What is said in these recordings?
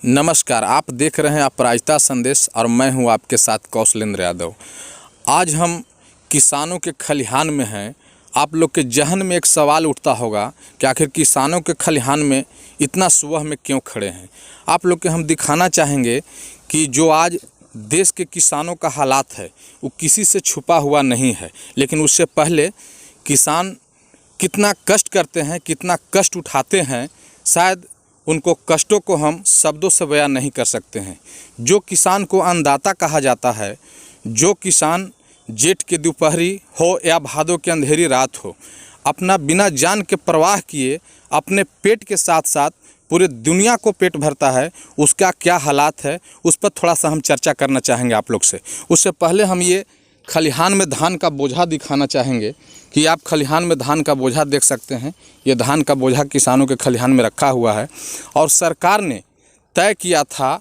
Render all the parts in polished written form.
नमस्कार, आप देख रहे हैं अपराजिता संदेश और मैं हूं आपके साथ कौशलेंद्र यादव। आज हम किसानों के खलिहान में हैं। आप लोग के जहन में एक सवाल उठता होगा कि आखिर किसानों के खलिहान में इतना सुबह में क्यों खड़े हैं। आप लोग के हम दिखाना चाहेंगे कि जो आज देश के किसानों का हालात है वो किसी से छुपा हुआ नहीं है, लेकिन उससे पहले किसान कितना कष्ट करते हैं, कितना कष्ट उठाते हैं, शायद उनको कष्टों को हम शब्दों से बयान नहीं कर सकते हैं। जो किसान को अन्नदाता कहा जाता है, जो किसान जेठ की दोपहरी हो या भादों की अंधेरी रात हो, अपना बिना जान के परवाह किए अपने पेट के साथ साथ पूरे दुनिया को पेट भरता है, उसका क्या हालात है उस पर थोड़ा सा हम चर्चा करना चाहेंगे आप लोग से। उससे पहले हम ये खलिहान में धान का बोझा दिखाना चाहेंगे कि आप खलिहान में धान का बोझा देख सकते हैं। ये धान का बोझा किसानों के खलिहान में रखा हुआ है और सरकार ने तय किया था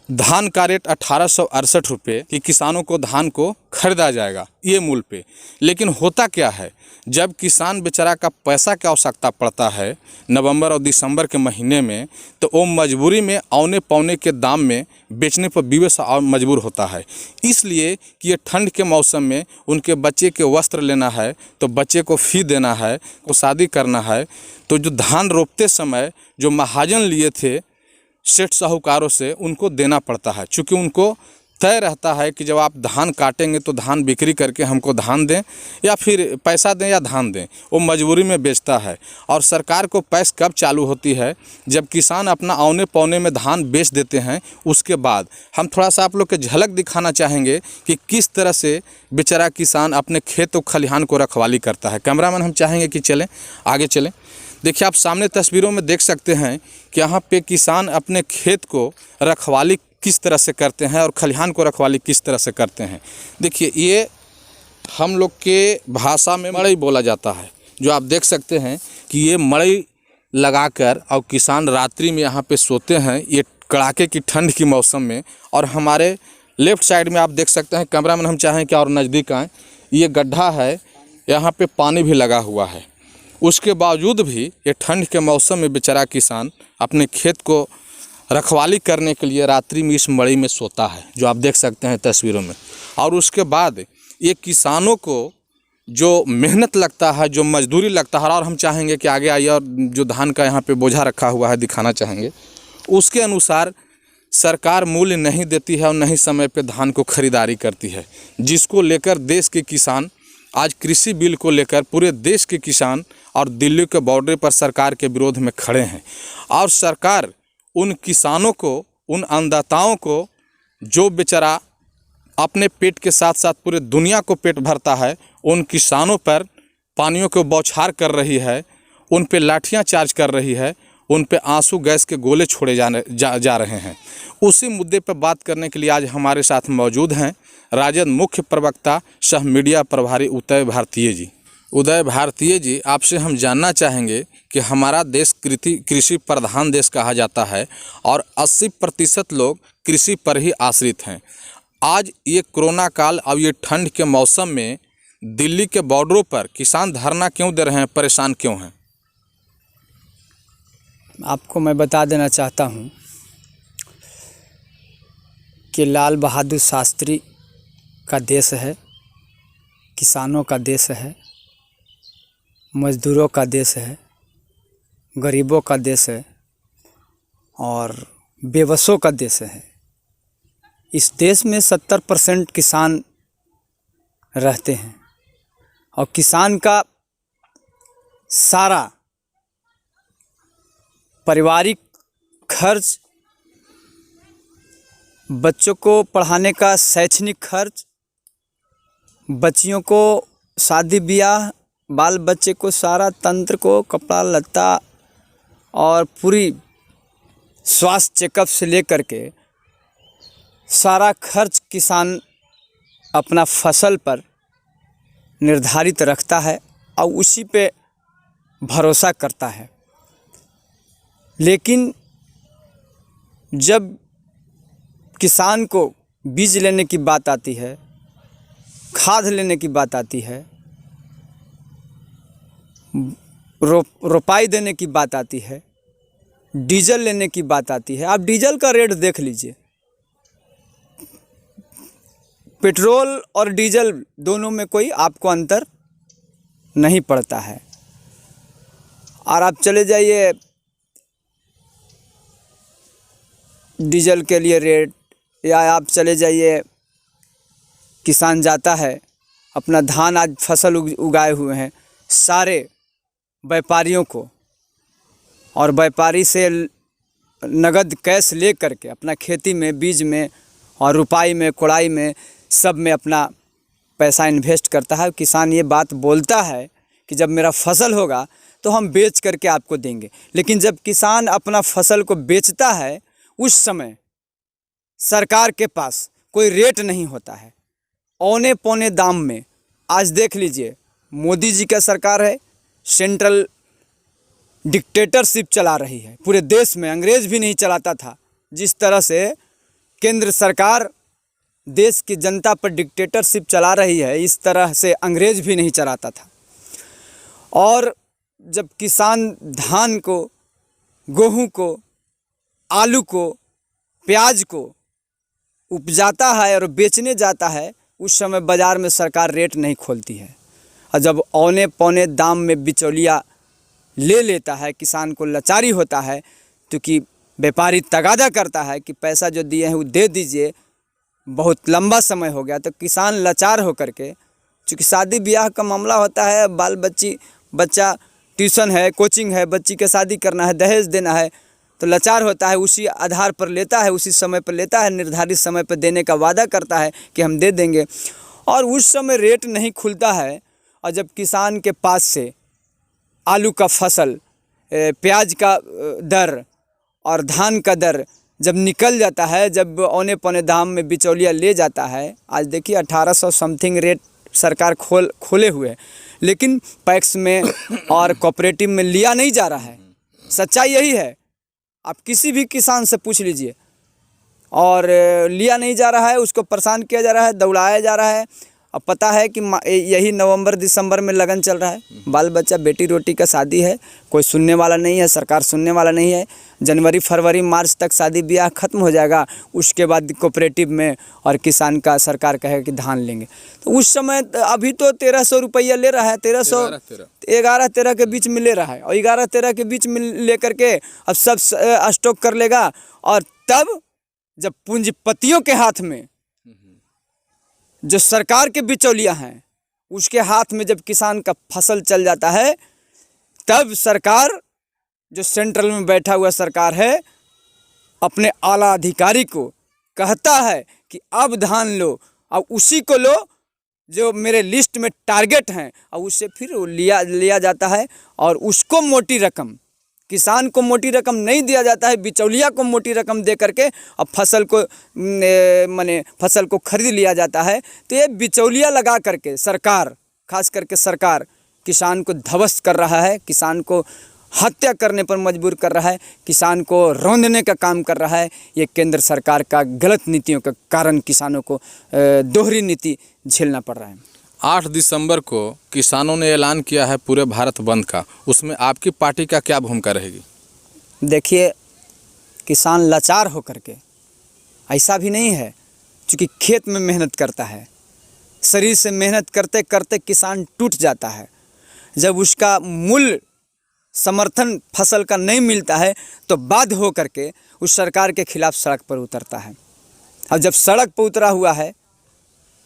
धान का रेट 1868 रुपये कि किसानों को धान को खरीदा जाएगा ये मूल्य पे। लेकिन होता क्या है, जब किसान बेचारा का पैसा की आवश्यकता पड़ता है नवंबर और दिसंबर के महीने में, तो वो मजबूरी में औने पौने के दाम में बेचने पर विवश और मजबूर होता है। इसलिए कि ये ठंड के मौसम में उनके बच्चे के वस्त्र लेना है, तो बच्चे को फ़ी देना है, को शादी करना है, तो जो धान रोपते समय जो महाजन लिए थे सेठ साहूकारों से, उनको देना पड़ता है। चूँकि उनको तय रहता है कि जब आप धान काटेंगे तो धान बिक्री करके हमको धान दें या फिर पैसा दें या धान दें, वो मजबूरी में बेचता है। और सरकार को पैस कब चालू होती है, जब किसान अपना औने पौने में धान बेच देते हैं। उसके बाद हम थोड़ा सा आप लोग के झलक दिखाना चाहेंगे कि किस तरह से बेचारा किसान अपने खेत और खलिहान को रखवाली करता है। कैमरामैन हम चाहेंगे कि चलें, आगे चलें। देखिए, आप सामने तस्वीरों में देख सकते हैं कि यहाँ पे किसान अपने खेत को रखवाली किस तरह से करते हैं और खलिहान को रखवाली किस तरह से करते हैं। देखिए, ये हम लोग के भाषा में मड़ई बोला जाता है। जो आप देख सकते हैं कि ये मड़ई लगाकर और किसान रात्रि में यहाँ पे सोते हैं, ये कड़ाके की ठंड की मौसम में। और हमारे लेफ़्ट साइड में आप देख सकते हैं, कैमरामैन हम चाहें कि और नज़दीक आएँ, ये गड्ढा है, यहाँ पे पानी भी लगा हुआ है। उसके बावजूद भी ये ठंड के मौसम में बेचारा किसान अपने खेत को रखवाली करने के लिए रात्रि में इस मड़ई में सोता है, जो आप देख सकते हैं तस्वीरों में। और उसके बाद ये किसानों को जो मेहनत लगता है, जो मजदूरी लगता है, और हम चाहेंगे कि आगे आइए और जो धान का यहाँ पे बोझा रखा हुआ है दिखाना चाहेंगे, उसके अनुसार सरकार मूल्य नहीं देती है और नहीं समय पे धान को खरीदारी करती है, जिसको लेकर देश के किसान आज कृषि बिल को लेकर पूरे देश के किसान और दिल्ली के बॉर्डर पर सरकार के विरोध में खड़े हैं। और सरकार उन किसानों को, उन अन्नदाताओं को, जो बेचारा अपने पेट के साथ साथ पूरे दुनिया को पेट भरता है, उन किसानों पर पानियों को बौछार कर रही है, उन पे लाठियां चार्ज कर रही है, उन पे आंसू गैस के गोले छोड़े जा रहे हैं। उसी मुद्दे पर बात करने के लिए आज हमारे साथ मौजूद हैं राजद मुख्य प्रवक्ता सह मीडिया प्रभारी उदय भारतीय जी। उदय भारतीय जी, आपसे हम जानना चाहेंगे कि हमारा देश कृषि प्रधान देश कहा जाता है और 80% लोग कृषि पर ही आश्रित हैं। आज ये कोरोना काल और ये ठंड के मौसम में दिल्ली के बॉर्डरों पर किसान धरना क्यों दे रहे हैं, परेशान क्यों हैं? आपको मैं बता देना चाहता हूँ कि लाल बहादुर शास्त्री का देश है, किसानों का देश है, मज़दूरों का देश है, गरीबों का देश है और बेबसों का देश है। इस देश में 70% किसान रहते हैं और किसान का सारा पारिवारिक खर्च, बच्चों को पढ़ाने का शैक्षणिक खर्च, बच्चियों को शादी ब्याह, बाल बच्चे को सारा तंत्र को कपड़ा लत्ता और पूरी स्वास्थ्य चेकअप से लेकर के सारा खर्च किसान अपना फसल पर निर्धारित रखता है और उसी पे भरोसा करता है। लेकिन जब किसान को बीज लेने की बात आती है, खाद लेने की बात आती है, रोपाई देने की बात आती है, डीजल लेने की बात आती है, आप डीजल का रेट देख लीजिए। पेट्रोल और डीजल दोनों में कोई आपको अंतर नहीं पड़ता है। और आप चले जाइए डीजल के लिए रेट, या आप चले जाइए, किसान जाता है अपना धान, आज फसल उगाए हुए हैं सारे व्यापारियों को, और व्यापारी से नगद कैश ले करके अपना खेती में, बीज में और रुपाई में, कोड़ाई में, सब में अपना पैसा इन्वेस्ट करता है। किसान ये बात बोलता है कि जब मेरा फसल होगा तो हम बेच करके आपको देंगे, लेकिन जब किसान अपना फसल को बेचता है उस समय सरकार के पास कोई रेट नहीं होता है, औने पौने दाम में। आज देख लीजिए, मोदी जी का सरकार है, सेंट्रल डिक्टेटरशिप चला रही है पूरे देश में। अंग्रेज़ भी नहीं चलाता था जिस तरह से केंद्र सरकार देश की जनता पर डिक्टेटरशिप चला रही है, इस तरह से अंग्रेज़ भी नहीं चलाता था। और जब किसान धान को, गेहूँ को, आलू को, प्याज को उपजाता है और बेचने जाता है, उस समय बाज़ार में सरकार रेट नहीं खोलती है। और जब औने पौने दाम में बिचौलिया ले लेता है, किसान को लाचारी होता है, क्योंकि व्यापारी तगादा करता है कि पैसा जो दिए हैं वो दे दीजिए, बहुत लंबा समय हो गया, तो किसान लाचार होकर के, चूँकि शादी ब्याह का मामला होता है, बाल बच्चा ट्यूशन है, कोचिंग है, बच्ची के शादी करना है, दहेज देना है, तो लाचार होता है, उसी आधार पर लेता है, उसी समय पर लेता है, निर्धारित समय पर देने का वादा करता है कि हम दे देंगे, और उस समय रेट नहीं खुलता है। और जब किसान के पास से आलू का फसल, प्याज का दर और धान का दर जब निकल जाता है, जब औने पौने दाम में बिचौलिया ले जाता है, आज देखिए 1800 समथिंग रेट सरकार खोले हुए है, लेकिन पैक्स में और कोऑपरेटिव में लिया नहीं जा रहा है। सच्चाई यही है, आप किसी भी किसान से पूछ लीजिए, और लिया नहीं जा रहा है, उसको परेशान किया जा रहा है, दौड़ाया जा रहा है। अब पता है कि यही नवंबर दिसंबर में लगन चल रहा है, बाल बच्चा, बेटी रोटी का शादी है, कोई सुनने वाला नहीं है, सरकार सुनने वाला नहीं है। जनवरी फरवरी मार्च तक शादी ब्याह खत्म हो जाएगा, उसके बाद कोऑपरेटिव में और किसान का सरकार कहेगा कि धान लेंगे, तो उस समय अभी तो 1300 रुपया ले रहा है, 11-13 के बीच में ले रहा है, और 11-13 के बीच में ले करके अब सब स्टॉक कर लेगा। और तब जब पूंजीपतियों के हाथ में, जो सरकार के बिचौलिया हैं, उसके हाथ में जब किसान का फसल चल जाता है, तब सरकार, जो सेंट्रल में बैठा हुआ सरकार है, अपने आला अधिकारी को कहता है कि अब धान लो, अब उसी को लो जो मेरे लिस्ट में टारगेट हैं, और उससे फिर वो लिया जाता है, और उसको मोटी रकम, किसान को मोटी रकम नहीं दिया जाता है, बिचौलिया को मोटी रकम दे करके अब फसल को खरीद लिया जाता है। तो ये बिचौलिया लगा करके सरकार, खास करके सरकार, किसान को ध्वस्त कर रहा है, किसान को हत्या करने पर मजबूर कर रहा है, किसान को रौंदने का काम कर रहा है। ये केंद्र सरकार का गलत नीतियों के कारण किसानों को दोहरी नीति झेलना पड़ रहा है। 8 दिसंबर को किसानों ने ऐलान किया है पूरे भारत बंद का, उसमें आपकी पार्टी का क्या भूमिका रहेगी? देखिए, किसान लाचार होकर के, ऐसा भी नहीं है, क्योंकि खेत में मेहनत करता है, शरीर से मेहनत करते करते किसान टूट जाता है। जब उसका मूल समर्थन फसल का नहीं मिलता है, तो बाध्य हो करके उस सरकार के खिलाफ सड़क पर उतरता है। और जब सड़क पर उतरा हुआ है,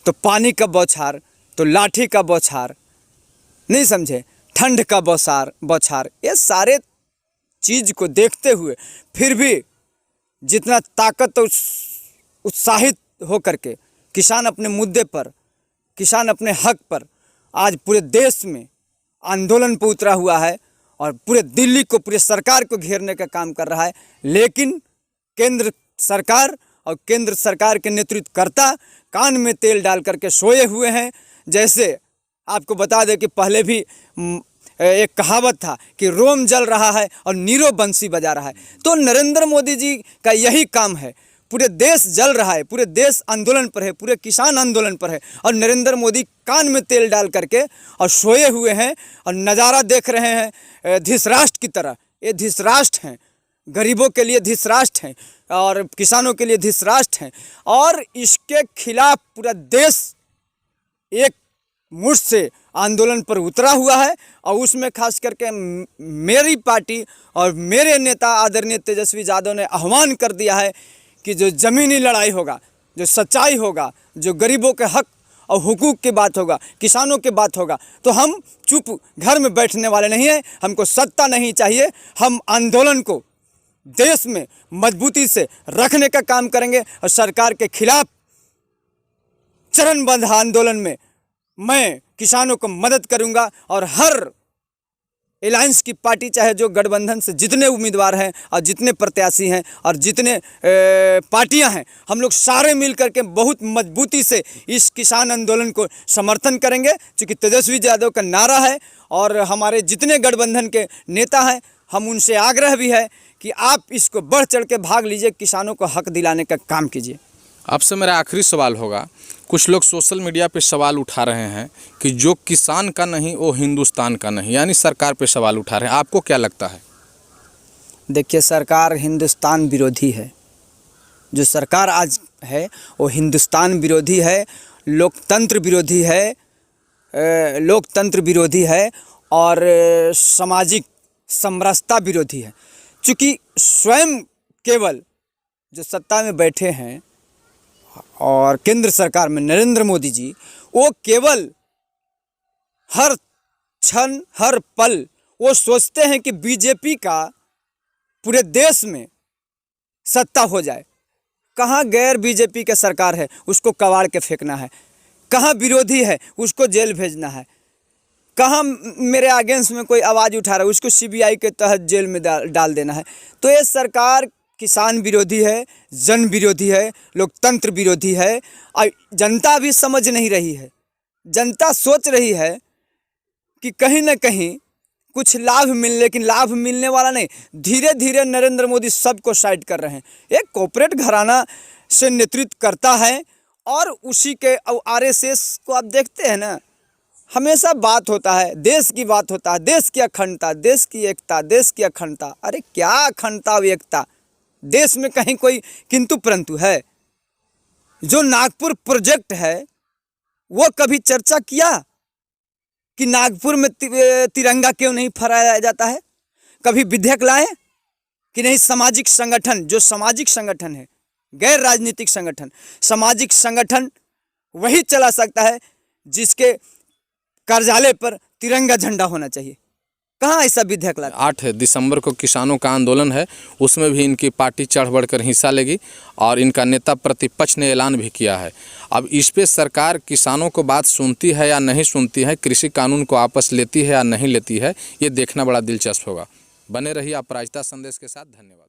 तो पानी का बौछार, तो लाठी का बौछार, नहीं समझे, ठंड का बौछार, ये सारे चीज़ को देखते हुए फिर भी जितना ताकत और उत्साहित हो करके किसान अपने मुद्दे पर, किसान अपने हक पर आज पूरे देश में आंदोलन पर उतरा हुआ है, और पूरे दिल्ली को, पूरे सरकार को घेरने का काम कर रहा है। लेकिन केंद्र सरकार और केंद्र सरकार के नेतृत्वकर्ता कान में तेल डाल करके सोए हुए हैं। जैसे आपको बता दें कि पहले भी एक कहावत था कि रोम जल रहा है और नीरो बंसी बजा रहा है, तो नरेंद्र मोदी जी का यही काम है। पूरे देश जल रहा है, पूरे देश आंदोलन पर है, पूरे किसान आंदोलन पर है, और नरेंद्र मोदी कान में तेल डाल करके और सोए हुए हैं और नज़ारा देख रहे हैं धृतराष्ट्र की तरह। ये धृतराष्ट्र हैं, गरीबों के लिए धृतराष्ट्र हैं और किसानों के लिए धृतराष्ट्र हैं, और इसके खिलाफ पूरा देश एक मुश्त से आंदोलन पर उतरा हुआ है। और उसमें खास करके मेरी पार्टी और मेरे नेता आदरणीय तेजस्वी यादव ने आह्वान कर दिया है कि जो ज़मीनी लड़ाई होगा, जो सच्चाई होगा, जो गरीबों के हक और हुकूक की बात होगा, किसानों की बात होगा, तो हम चुप घर में बैठने वाले नहीं हैं। हमको सत्ता नहीं चाहिए, हम आंदोलन को देश में मजबूती से रखने का काम करेंगे और सरकार के खिलाफ चरणबद्ध आंदोलन में मैं किसानों को मदद करूंगा। और हर अलायंस की पार्टी, चाहे जो गठबंधन से जितने उम्मीदवार हैं और जितने प्रत्याशी हैं और जितने पार्टियां हैं, हम लोग सारे मिल करके बहुत मजबूती से इस किसान आंदोलन को समर्थन करेंगे। क्योंकि तेजस्वी यादव का नारा है और हमारे जितने गठबंधन के नेता हैं, हम उनसे आग्रह भी है कि आप इसको बढ़ चढ़ के भाग लीजिए, किसानों को हक दिलाने का काम कीजिए। आपसे मेरा आखिरी सवाल होगा, कुछ लोग सोशल मीडिया पे सवाल उठा रहे हैं कि जो किसान का नहीं वो हिंदुस्तान का नहीं, यानी सरकार पे सवाल उठा रहे हैं, आपको क्या लगता है? देखिए, सरकार हिंदुस्तान विरोधी है। जो सरकार आज है वो हिंदुस्तान विरोधी है, लोकतंत्र विरोधी है, और सामाजिक समरसता विरोधी है। चूँकि स्वयं केवल जो सत्ता में बैठे हैं और केंद्र सरकार में नरेंद्र मोदी जी, वो केवल हर क्षण हर पल वो सोचते हैं कि बीजेपी का पूरे देश में सत्ता हो जाए। कहाँ गैर बीजेपी का सरकार है उसको कबाड़ के फेंकना है, कहाँ विरोधी है उसको जेल भेजना है, कहाँ मेरे अगेंस्ट में कोई आवाज़ उठा रहा है उसको सीबीआई के तहत जेल में डाल देना है। तो ये सरकार किसान विरोधी है, जन विरोधी है, लोकतंत्र विरोधी है। और जनता भी समझ नहीं रही है। जनता सोच रही है कि कहीं ना कहीं कुछ लाभ मिल, लेकिन लाभ मिलने वाला नहीं। धीरे धीरे नरेंद्र मोदी सबको साइड कर रहे हैं। एक कॉर्पोरेट घराना से नेतृत्व करता है और उसी के आरएसएस को आप देखते हैं ना, हमेशा बात होता है, देश की बात होता है, देश की अखंडता, देश की एकता, देश की अखंडता। अरे क्या अखंडता और एकता? देश में कहीं कोई किंतु परंतु है? जो नागपुर प्रोजेक्ट है वो कभी चर्चा किया कि नागपुर में तिरंगा क्यों नहीं फहराया जाता है? कभी विधेयक लाए कि नहीं? सामाजिक संगठन, जो सामाजिक संगठन है, गैर राजनीतिक संगठन, सामाजिक संगठन वही चला सकता है जिसके कार्यालय पर तिरंगा झंडा होना चाहिए। कहाँ ऐसा विधेयक ला? 8 दिसंबर को किसानों का आंदोलन है, उसमें भी इनकी पार्टी चढ़ बढ़कर हिस्सा लेगी और इनका नेता प्रतिपक्ष ने ऐलान भी किया है। अब इस पे सरकार किसानों को बात सुनती है या नहीं सुनती है, कृषि कानून को वापस लेती है या नहीं लेती है, ये देखना बड़ा दिलचस्प होगा। बने रहिए अपराजिता संदेश के साथ। धन्यवाद।